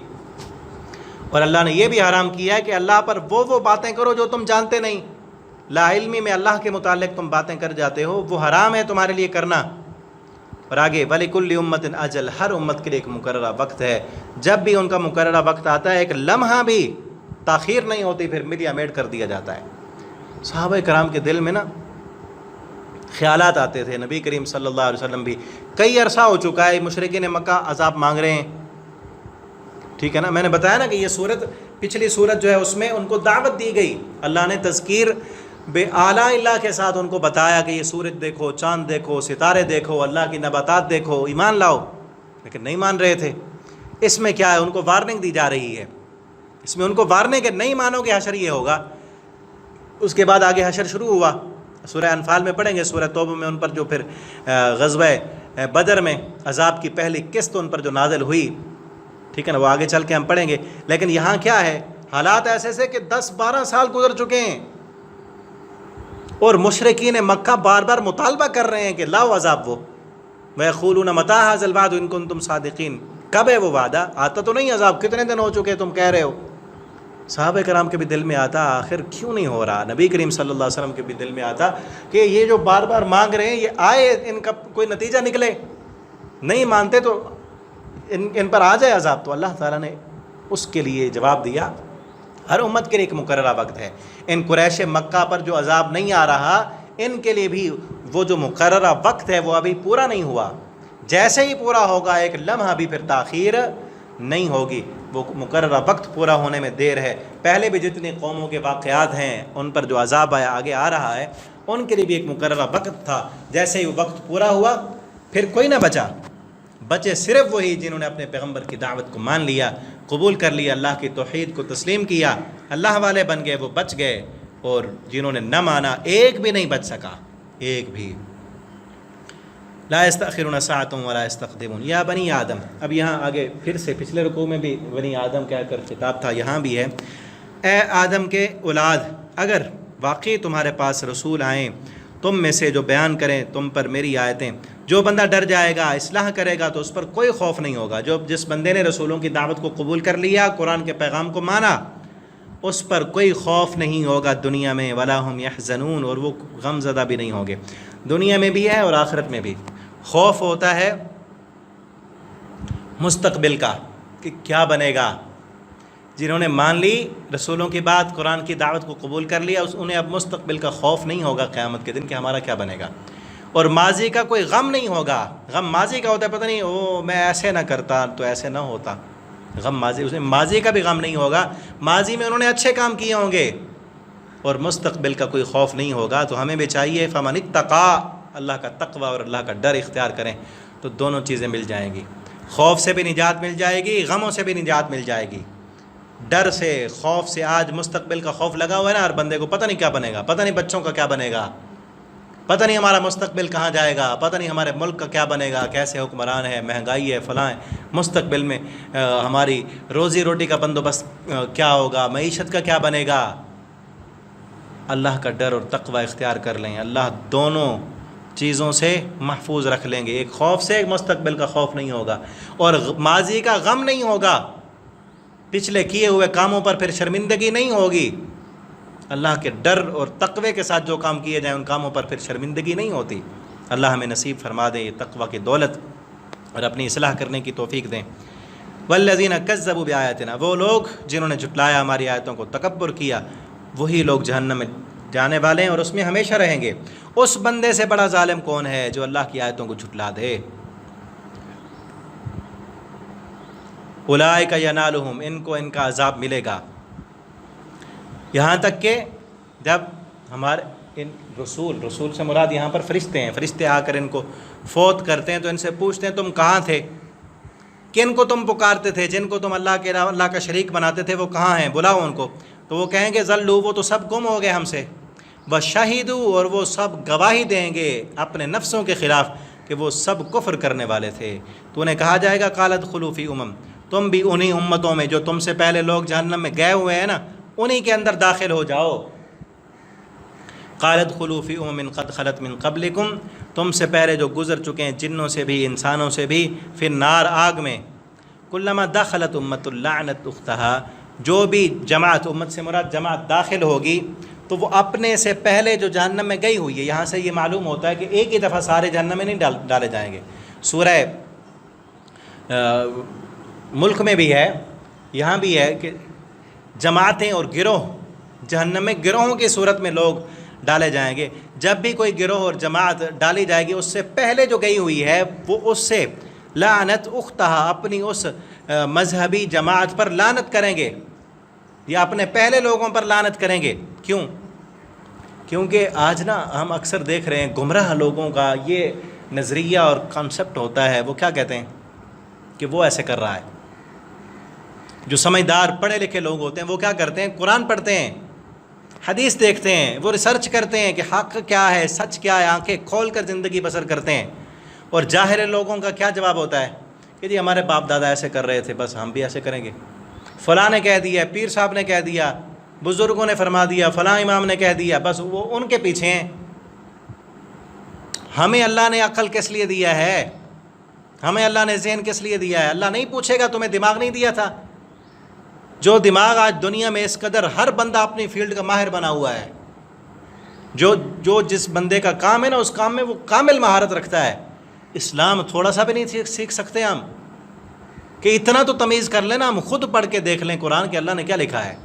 اور اللہ نے یہ بھی حرام کیا ہے کہ اللہ پر وہ باتیں کرو جو تم جانتے نہیں، لا علمی میں اللہ کے متعلق تم باتیں کر جاتے ہو، وہ حرام ہے تمہارے لیے کرنا۔ اور آگے وَلِكُلِّ أُمَّةٍ أَجَلٌ، ہر امت کے لیے ایک مقررہ وقت ہے، جب بھی ان کا مقررہ وقت آتا ہے ایک لمحہ بھی تاخیر نہیں ہوتی، پھر مڈیا میڈ کر دیا جاتا ہے۔ صحابہ کرام کے دل میں نا خیالات آتے تھے، نبی کریم صلی اللہ علیہ وسلم بھی کئی عرصہ ہو چکا ہے، مشرکین مکہ عذاب مانگ رہے ہیں، ٹھیک ہے نا؟ میں نے بتایا نا کہ یہ سورت، پچھلی سورت جو ہے اس میں ان کو دعوت دی گئی، اللہ نے تذکیر بے اعلیٰ اللہ کے ساتھ ان کو بتایا کہ یہ سورج دیکھو، چاند دیکھو، ستارے دیکھو، اللہ کی نباتات دیکھو، ایمان لاؤ، لیکن نہیں مان رہے تھے۔ اس میں کیا ہے؟ ان کو وارننگ دی جا رہی ہے، اس میں ان کو وارننگ کہ نہیں مانو گے حشر یہ ہوگا۔ اس کے بعد آگے حشر شروع ہوا، سورہ انفال میں پڑھیں گے، سورہ توبہ میں ان پر جو پھر غزوہ بدر میں عذاب کی پہلی قسط ان پر جو نازل ہوئی، ٹھیک ہے نا؟ وہ آگے چل کے ہم پڑھیں گے۔ لیکن یہاں کیا ہے؟ حالات ایسے سے کہ 10-12 سال گزر چکے ہیں، اور مشرکین مکہ بار بار مطالبہ کر رہے ہیں کہ لاؤ عذاب۔ وہ وَيَقُولُونَ مَتَىٰ هَٰذَا الْوَعْدُ إِن كُنتُمْ صَادِقِينَ، کب ہے وہ وعدہ؟ آتا تو نہیں عذاب، کتنے دن ہو چکے تم کہہ رہے ہو۔ صحابہ کرام کے بھی دل میں آتا آخر کیوں نہیں ہو رہا، نبی کریم صلی اللہ علیہ وسلم کے بھی دل میں آتا کہ یہ جو بار بار مانگ رہے ہیں یہ آئے، ان کا کوئی نتیجہ نکلے، نہیں مانتے تو ان پر آ جائے عذاب۔ تو اللہ تعالیٰ نے اس کے لیے جواب دیا، ہر امت کے لیے ایک مقررہ وقت ہے۔ ان قریش مکہ پر جو عذاب نہیں آ رہا، ان کے لیے بھی وہ جو مقررہ وقت ہے وہ ابھی پورا نہیں ہوا، جیسے ہی پورا ہوگا ایک لمحہ بھی پھر تاخیر نہیں ہوگی، وہ مقررہ وقت پورا ہونے میں دیر ہے۔ پہلے بھی جتنی قوموں کے واقعات ہیں ان پر جو عذاب آیا آگے آ رہا ہے، ان کے لیے بھی ایک مقررہ وقت تھا، جیسے ہی وہ وقت پورا ہوا پھر کوئی نہ بچا، بچے صرف وہی جنہوں نے اپنے پیغمبر کی دعوت کو مان لیا، قبول کر لیا، اللہ کی توحید کو تسلیم کیا، اللہ والے بن گئے، وہ بچ گئے، اور جنہوں نے نہ مانا ایک بھی نہیں بچ سکا، ایک بھی۔ لا يستأخرون ساعة ولا يستقدمون، یا بنی آدم۔ اب یہاں آگے پھر سے پچھلے رکوع میں بھی بنی آدم کہہ کر خطاب تھا، یہاں بھی ہے، اے آدم کے اولاد، اگر واقعی تمہارے پاس رسول آئیں تم میں سے جو بیان کریں تم پر میری آیتیں، جو بندہ ڈر جائے گا، اصلاح کرے گا تو اس پر کوئی خوف نہیں ہوگا۔ جس بندے نے رسولوں کی دعوت کو قبول کر لیا، قرآن کے پیغام کو مانا، اس پر کوئی خوف نہیں ہوگا دنیا میں، ولا هم يحزنون، اور وہ غم زدہ بھی نہیں ہوں گے، دنیا میں بھی ہے اور آخرت میں بھی۔ خوف ہوتا ہے مستقبل کا کہ کیا بنے گا. جنہوں نے مان لی رسولوں کی بات، قرآن کی دعوت کو قبول کر لیا، انہیں اب مستقبل کا خوف نہیں ہوگا قیامت کے دن کہ ہمارا کیا بنے گا، اور ماضی کا کوئی غم نہیں ہوگا. غم ماضی کا ہوتا ہے، پتہ نہیں میں ایسے نہ کرتا تو ایسے نہ ہوتا. غم ماضی کا بھی غم نہیں ہوگا. ماضی میں انہوں نے اچھے کام کیے ہوں گے، اور مستقبل کا کوئی خوف نہیں ہوگا. تو ہمیں بھی چاہیے فمن اتقا، اللہ کا تقوی اور اللہ کا ڈر اختیار کریں تو دونوں چیزیں مل جائیں گی. خوف سے بھی نجات مل جائے گی، غموں سے بھی نجات مل جائے گی. ڈر سے، خوف سے، آج مستقبل کا خوف لگا ہوا ہے نا ہر بندے کو، پتہ نہیں کیا بنے گا، پتہ نہیں بچوں کا کیا بنے گا، پتہ نہیں ہمارا مستقبل کہاں جائے گا، پتہ نہیں ہمارے ملک کا کیا بنے گا، کیسے حکمران ہے، مہنگائی ہے، فلاں ہے، مستقبل میں ہماری روزی روٹی کا بندوبست کیا ہوگا، معیشت کا کیا بنے گا. اللہ کا ڈر اور تقوی اختیار کر لیں، اللہ دونوں چیزوں سے محفوظ رکھ لیں گے. ایک خوف سے، ایک مستقبل کا خوف نہیں ہوگا، اور ماضی کا غم نہیں ہوگا. پچھلے کیے ہوئے کاموں پر پھر شرمندگی نہیں ہوگی. اللہ کے ڈر اور تقوی کے ساتھ جو کام کیے جائیں ان کاموں پر پھر شرمندگی نہیں ہوتی. اللہ ہمیں نصیب فرما دے یہ تقوی کی دولت اور اپنی اصلاح کرنے کی توفیق دیں. والذین کذبوا بآیاتنا، وہ لوگ جنہوں نے جھٹلایا ہماری آیتوں کو، تکبر کیا، وہی لوگ جہنم میں جانے والے ہیں اور اس میں ہمیشہ رہیں گے. اس بندے سے بڑا ظالم کون ہے جو اللہ کی آیتوں کو جھٹلا دے. اولئک ینالہم، ان کو ان کا عذاب ملے گا. یہاں تک کہ جب ہمارے ان رسول سے مراد یہاں پر فرشتے ہیں، فرشتے آ کر ان کو فوت کرتے ہیں تو ان سے پوچھتے ہیں تم کہاں تھے، کن کو تم پکارتے تھے، جن کو تم اللہ کا شریک بناتے تھے وہ کہاں ہیں، بلاؤ ان کو. تو وہ کہیں گے ذلوا، وہ تو سب گم ہو گئے ہم سے. وشہدوا، اور وہ سب گواہی دیں گے اپنے نفسوں کے خلاف کہ وہ سب کفر کرنے والے تھے. تو انہیں کہا جائے گا قال ادخلوا فی تم بھی انہی امتوں میں جو تم سے پہلے لوگ جہنم میں گئے ہوئے ہیں نا، انہی کے اندر داخل ہو جاؤ. قال ادخلوا فی قد خلت من قبلکم، تم سے پہلے جو گزر چکے ہیں جنوں سے بھی انسانوں سے بھی، فی النار، آگ میں. کلما دخلت امت لعنت اختہا، جو بھی جماعت، امت سے مراد جماعت، داخل ہوگی تو وہ اپنے سے پہلے جو جہنم میں گئی ہوئی ہے. یہاں سے یہ معلوم ہوتا ہے کہ ایک ہی دفعہ سارے جہنم میں نہیں ڈالے جائیں گے. سورہ ملک میں بھی ہے، یہاں بھی ہے کہ جماعتیں اور گروہ جہنم میں گروہوں کی صورت میں لوگ ڈالے جائیں گے. جب بھی کوئی گروہ اور جماعت ڈالی جائے گی اس سے پہلے جو گئی ہوئی ہے وہ اس سے لعنت اختہا، اپنی اس مذہبی جماعت پر لعنت کریں گے یا اپنے پہلے لوگوں پر لعنت کریں گے. کیوں؟ کیونکہ آج نا ہم اکثر دیکھ رہے ہیں گمراہ لوگوں کا یہ نظریہ اور کانسیپٹ ہوتا ہے، وہ کیا کہتے ہیں کہ وہ ایسے کر رہا ہے. جو سمجھدار پڑھے لکھے لوگ ہوتے ہیں وہ کیا کرتے ہیں، قرآن پڑھتے ہیں، حدیث دیکھتے ہیں، وہ ریسرچ کرتے ہیں کہ حق کیا ہے، سچ کیا ہے، آنکھیں کھول کر زندگی بسر کرتے ہیں. اور جاہل لوگوں کا کیا جواب ہوتا ہے کہ جی ہمارے باپ دادا ایسے کر رہے تھے، بس ہم بھی ایسے کریں گے. فلاں نے کہہ دیا، پیر صاحب نے کہہ دیا، بزرگوں نے فرما دیا، فلاں امام نے کہہ دیا، بس وہ ان کے پیچھے ہیں. ہمیں اللہ نے عقل کس لیے دیا ہے، ہمیں اللہ نے ذہن کس لیے دیا ہے؟ اللہ نہیں پوچھے گا تمہیں دماغ نہیں دیا تھا؟ جو آج دنیا میں اس قدر ہر بندہ اپنی فیلڈ کا ماہر بنا ہوا ہے، جو جس بندے کا کام ہے نا اس کام میں وہ کامل مہارت رکھتا ہے. اسلام تھوڑا سا بھی نہیں سیکھ سکتے ہم کہ اتنا تو تمیز کر لینا، ہم خود پڑھ کے دیکھ لیں قرآن کہ اللہ نے کیا لکھا ہے.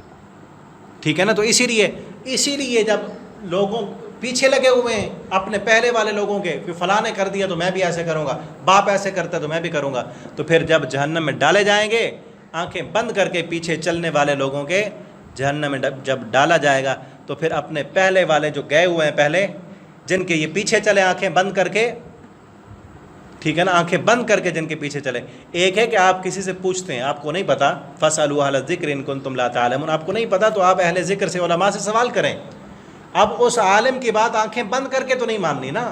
ٹھیک ہے نا؟ تو اسی لیے جب لوگوں پیچھے لگے ہوئے ہیں اپنے پہلے والے لوگوں کے کہ فلاں نے کر دیا تو میں بھی ایسے کروں گا، باپ ایسے کرتا تو میں بھی کروں گا، تو پھر جب جہنم میں ڈالے جائیں گے، آنکھیں بند کر کے پیچھے چلنے والے لوگوں کے جہنم میں جب ڈالا جائے گا تو پھر اپنے پہلے والے جو گئے ہوئے ہیں پہلے، جن کے یہ پیچھے چلے آنکھیں بند کر کے، ٹھیک ہے نا، آنکھیں بند کر کے جن کے پیچھے چلے. ایک ہے کہ آپ کسی سے پوچھتے ہیں، آپ کو نہیں پتا، فاسألوا اہل الذکر ان کنتم لا تعلمون، آپ کو نہیں پتا تو آپ اہل ذکر سے، علماء سے سوال کریں. اب اس عالم کی بات آنکھیں بند کر کے تو نہیں ماننی نا،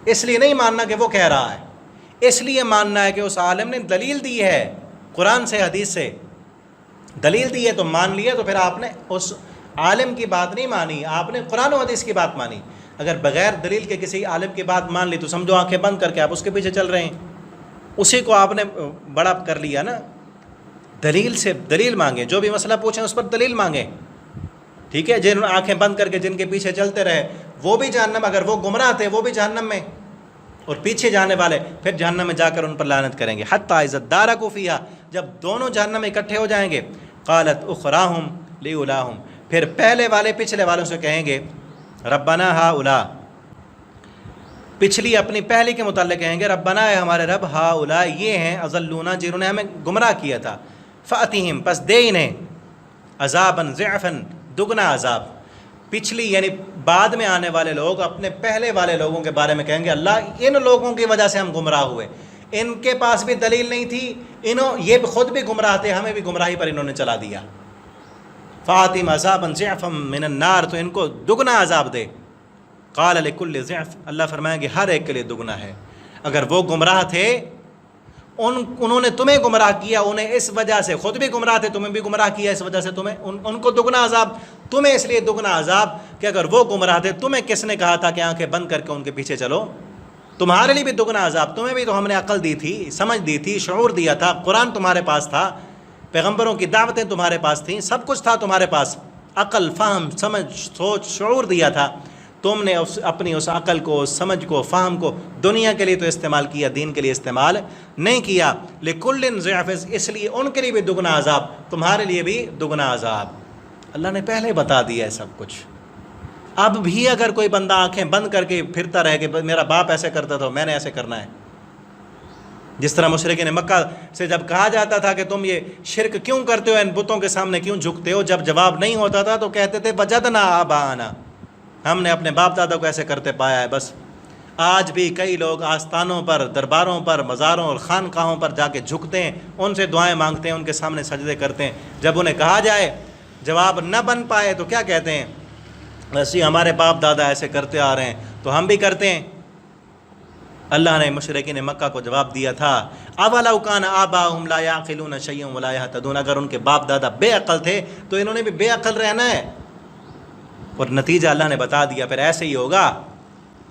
اس لیے نہیں ماننا کہ وہ کہہ رہا ہے، اس لیے ماننا ہے کہ اس عالم نے دلیل دی ہے، قرآن سے حدیث سے دلیل دی ہے تو مان لیا. تو پھر آپ نے اس عالم کی بات نہیں مانی، آپ نے قرآن و حدیث کی بات مانی. اگر بغیر دلیل کے کسی عالم کی بات مان لی تو سمجھو آنکھیں بند کر کے آپ اس کے پیچھے چل رہے ہیں، اسی کو آپ نے بڑا کر لیا نا. دلیل سے دلیل مانگیں، جو بھی مسئلہ پوچھیں اس پر دلیل مانگیں. ٹھیک ہے، جن آنکھیں بند کر کے جن کے پیچھے چلتے رہے وہ بھی جہنم، اگر وہ گمراہ تھے وہ بھی جہنم میں، اور پیچھے جانے والے پھر جہنم میں جا کر ان پر لعنت کریں گے. حتی اذا ادارکوا فیہا، جب دونوں جہنم میں اکٹھے ہو جائیں گے، قالت اخراہم لیولاہم، پھر پہلے والے پچھلے والوں سے کہیں گے ربنا ہاؤلا، پچھلی اپنی پہلی کے متعلق کہیں گے ربنا اے ہمارے رب ہاؤلا یہ ہیں اضلونا جنہوں نے ہمیں گمراہ کیا تھا، فاتہم پس دے انہیں عذاباً ضعفاً دگنا عذاب۔ پچھلی یعنی بعد میں آنے والے لوگ اپنے پہلے والے لوگوں کے بارے میں کہیں گے اللہ ان لوگوں کی وجہ سے ہم گمراہ ہوئے، ان کے پاس بھی دلیل نہیں تھی، یہ خود بھی گمراہ تھے، ہمیں بھی گمراہی پر انہوں نے چلا دیا۔ فاتم عذاباً ضعفاً من النار، تو ان کو دگنا عذاب دے۔ قال لکل ضعف، اللہ فرمائیں گے ہر ایک کے لیے دگنا ہے۔ اگر وہ گمراہ تھے، انہوں نے تمہیں گمراہ کیا، انہیں اس وجہ سے خود بھی گمراہ تھے، تمہیں بھی گمراہ کیا، اس وجہ سے تمہیں ان کو دگنا عذاب، تمہیں اس لیے دگنا عذاب کہ اگر وہ گمراہ تھے تمہیں کس نے کہا تھا کہ آنکھیں بند کر کے ان کے پیچھے چلو، تمہارے لیے بھی دگنا عذاب، تمہیں بھی تو ہم نے عقل دی تھی، سمجھ دی تھی، شعور دیا تھا، قرآن تمہارے پاس تھا، پیغمبروں کی دعوتیں تمہارے پاس تھیں، سب کچھ تھا تمہارے پاس، عقل، فہم، سمجھ، سوچ، شعور دیا تھا، تم نے اپنی اس عقل کو، اس سمجھ کو، فہم کو دنیا کے لیے تو استعمال کیا، دین کے لیے استعمال نہیں کیا۔ لکل ضعف، اس لیے ان کے لیے بھی دگنا عذاب، تمہارے لیے بھی دگنا عذاب۔ اللہ نے پہلے بتا دیا ہے سب کچھ۔ اب بھی اگر کوئی بندہ آنکھیں بند کر کے پھرتا رہے کہ میرا باپ ایسے کرتا تھا میں نے ایسے کرنا ہے، جس طرح مشرکین مکہ سے جب کہا جاتا تھا کہ تم یہ شرک کیوں کرتے ہو، ان بتوں کے سامنے کیوں جھکتے ہو، جب جواب نہیں ہوتا تھا تو کہتے تھے وجدنا آباءنا، ہم نے اپنے باپ دادا کو ایسے کرتے پایا ہے۔ بس آج بھی کئی لوگ آستانوں پر، درباروں پر، مزاروں اور خانقاہوں پر جا کے جھکتے ہیں، ان سے دعائیں مانگتے ہیں، ان کے سامنے سجدے کرتے ہیں، جب انہیں کہا جائے جواب نہ بن پائے تو کیا کہتے ہیں، ویسے ہمارے باپ دادا ایسے کرتے آ رہے ہیں تو ہم بھی کرتے ہیں۔ اللہ نے مشرکین مکہ کو جواب دیا تھا اولو کان آباؤہم لا یعقلون شیئا ولا یہتدون، اگر ان کے باپ دادا بے عقل تھے تو انہوں نے بھی بے عقل رہنا ہے، اور نتیجہ اللہ نے بتا دیا، پھر ایسے ہی ہوگا۔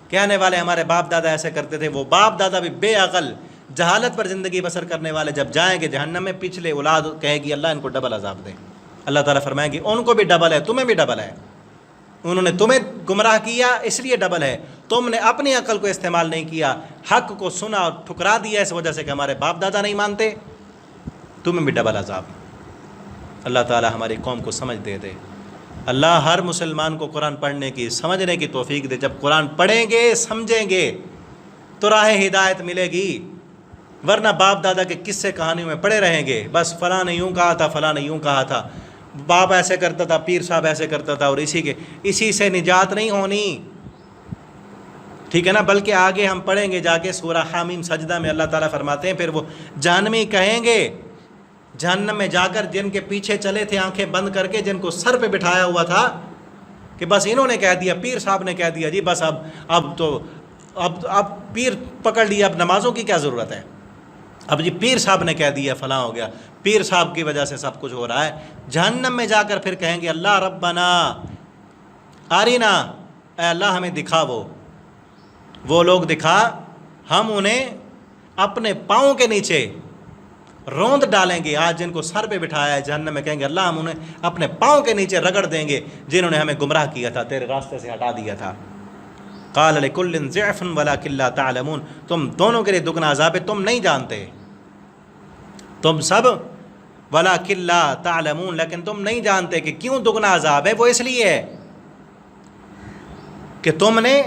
کہنے والے ہمارے باپ دادا ایسے کرتے تھے، وہ باپ دادا بھی بے عقل، جہالت پر زندگی بسر کرنے والے جب جائیں گے جہنم میں، پچھلے اولاد کہے گی اللہ ان کو ڈبل عذاب دے، اللہ تعالیٰ فرمائیں گے ان کو بھی ڈبل ہے، تمہیں بھی ڈبل ہے، انہوں نے تمہیں گمراہ کیا اس لیے ڈبل ہے، تم نے اپنی عقل کو استعمال نہیں کیا، حق کو سنا اور ٹھکرا دیا اس وجہ سے کہ ہمارے باپ دادا نہیں مانتے، تمہیں بھی ڈبل عذاب۔ اللہ تعالیٰ ہماری قوم کو سمجھ دے دے، اللہ ہر مسلمان کو قرآن پڑھنے کی، سمجھنے کی توفیق دے۔ جب قرآن پڑھیں گے، سمجھیں گے تو راہ ہدایت ملے گی، ورنہ باپ دادا کے قصے کہانیوں میں پڑے رہیں گے، بس فلاں نے یوں کہا تھا، فلاں نے یوں کہا تھا، باپ ایسے کرتا تھا، پیر صاحب ایسے کرتا تھا، اور اسی سے نجات نہیں ہونی، ٹھیک ہے نا۔ بلکہ آگے ہم پڑھیں گے جا کے سورہ حامیم سجدہ میں اللہ تعالیٰ فرماتے ہیں پھر وہ جہنمی کہیں گے، جہنم میں جا کر جن کے پیچھے چلے تھے آنکھیں بند کر کے، جن کو سر پہ بٹھایا ہوا تھا کہ بس انہوں نے کہہ دیا، پیر صاحب نے کہہ دیا جی بس اب پیر پکڑ لیا، اب نمازوں کی کیا ضرورت ہے، اب جی پیر صاحب نے کہہ دیا فلاں ہو گیا، پیر صاحب کی وجہ سے سب کچھ ہو رہا ہے۔ جہنم میں جا کر پھر کہیں گے اللہ ربنا آرینا، اے اللہ ہمیں دکھا، وہ لوگ دکھا، ہم انہیں اپنے پاؤں کے نیچے روند ڈالیں گے۔ آج جن کو سر پہ بٹھایا ہے جہنم میں کہیں گے اللہ ہم انہیں اپنے پاؤں کے نیچے رگڑ دیں گے جنہوں نے ہمیں گمراہ کیا تھا، تیرے راستے سے ہٹا دیا تھا۔ قال لکل ضعف ولکن لا تعلمون، تم دونوں کے لیے دگنا عذاب ہے، تم نہیں جانتے، تم سب ولکن لا تعلمون، لیکن تم نہیں جانتے کہ کیوں دگنا عذاب ہے۔ وہ اس لیے ہے کہ تم نے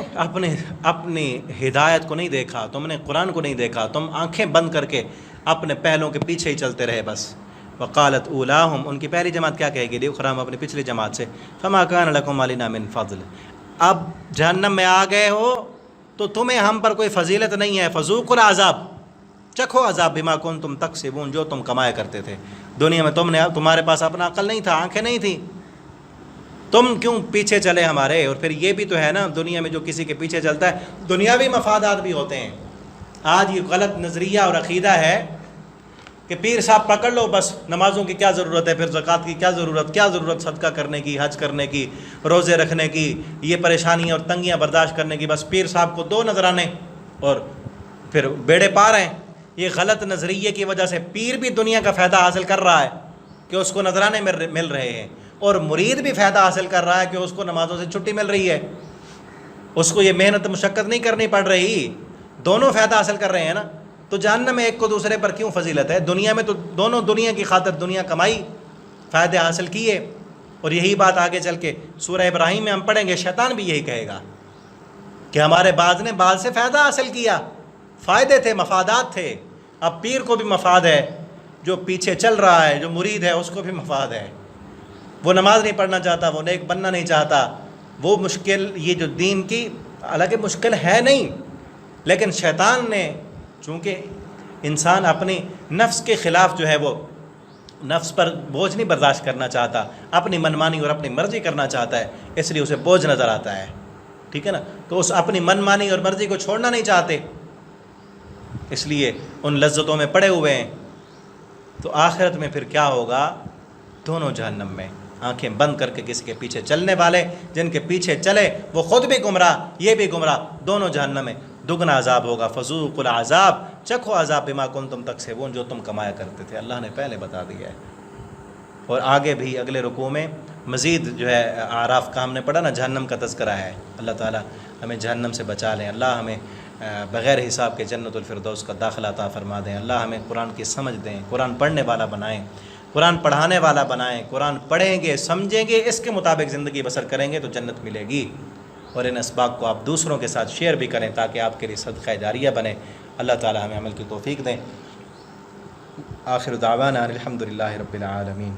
اپنی ہدایت کو نہیں دیکھا، تم نے قرآن کو نہیں دیکھا، تم آنکھیں بند کر کے اپنے پہلوں کے پیچھے ہی چلتے رہے بس۔ وقالت اولاہم، ان کی پہلی جماعت کیا کہے گی، لیخرام اپنی پچھلی جماعت سے، فما کان لکم علینا من فضل، اب جہنم میں آ گئے ہو تو تمہیں ہم پر کوئی فضیلت نہیں ہے، فذوقوا العذاب، چکھو عذاب، بما کنتم تکسبون، جو تم کمایا کرتے تھے دنیا میں، تمہارے پاس اپنا عقل نہیں تھا، آنکھیں نہیں تھیں، تم کیوں پیچھے چلے ہمارے۔ اور پھر یہ بھی تو ہے نا، دنیا میں جو کسی کے پیچھے چلتا ہے دنیاوی مفادات بھی ہوتے ہیں۔ آج یہ غلط نظریہ اور عقیدہ ہے کہ پیر صاحب پکڑ لو بس، نمازوں کی کیا ضرورت ہے، پھر زکوٰۃ کی کیا ضرورت، صدقہ کرنے کی، حج کرنے کی، روزے رکھنے کی، یہ پریشانیاں اور تنگیاں برداشت کرنے کی، بس پیر صاحب کو دو نذرانے اور پھر بیڑے پار ہیں۔ یہ غلط نظریے کی وجہ سے پیر بھی دنیا کا فائدہ حاصل کر رہا ہے کہ اس کو نذرانے مل رہے ہیں، اور مرید بھی فائدہ حاصل کر رہا ہے کہ اس کو نمازوں سے چھٹی مل رہی ہے، اس کو یہ محنت مشقت نہیں کرنی پڑ رہی، دونوں فائدہ حاصل کر رہے ہیں نا۔ تو جہنم میں ایک کو دوسرے پر کیوں فضیلت ہے؟ دنیا میں تو دونوں دنیا کی خاطر دنیا کمائی، فائدے حاصل کیے، اور یہی بات آگے چل کے سورہ ابراہیم میں ہم پڑھیں گے، شیطان بھی یہی کہے گا کہ ہمارے بعض نے بعض سے فائدہ حاصل کیا، فائدے تھے، مفادات تھے۔ اب پیر کو بھی مفاد ہے، جو پیچھے چل رہا ہے، جو مرید ہے، اس کو بھی مفاد ہے۔ وہ نماز نہیں پڑھنا چاہتا، وہ نیک بننا نہیں چاہتا، وہ مشکل، یہ جو دین کی حالانکہ مشکل ہے نہیں، لیکن شیطان نے، چونکہ انسان اپنی نفس کے خلاف جو ہے وہ نفس پر بوجھ نہیں برداشت کرنا چاہتا، اپنی منمانی اور اپنی مرضی کرنا چاہتا ہے، اس لیے اسے بوجھ نظر آتا ہے، ٹھیک ہے نا؟ تو اس اپنی منمانی اور مرضی کو چھوڑنا نہیں چاہتے، اس لیے ان لذتوں میں پڑے ہوئے ہیں۔ تو آخرت میں پھر کیا ہوگا؟ دونوں جہنم میں، آنکھیں بند کر کے کسی کے پیچھے چلنے والے، جن کے پیچھے چلے وہ خود بھی گمراہ، یہ بھی گمراہ، دونوں جہنم میں دگنا عذاب ہوگا۔ فذوقوا العذاب، چکھو عذاب بما کنتم تکسبون، جو تم کمایا کرتے تھے، اللہ نے پہلے بتا دیا ہے۔ اور آگے بھی اگلے رکوع میں مزید جو ہے اعراف کا ہم نے پڑھا نا، جہنم کا تذکرہ ہے۔ اللہ تعالیٰ ہمیں جہنم سے بچا لیں، اللہ ہمیں بغیر حساب کے جنت الفردوس کا داخلہ عطا فرما دیں، اللہ ہمیں قرآن کی سمجھ دیں، قرآن پڑھنے والا بنائیں، قرآن پڑھانے والا بنائیں، قرآن پڑھیں گے، سمجھیں گے، اس کے مطابق زندگی بسر کریں گے تو جنت ملے گی۔ اور ان اسباق کو آپ دوسروں کے ساتھ شیئر بھی کریں تاکہ آپ کے لیے صدقہ جاریہ بنے۔ اللہ تعالی ہمیں عمل کی توفیق دیں۔ آخر دعوانا الحمد للہ رب العالمین۔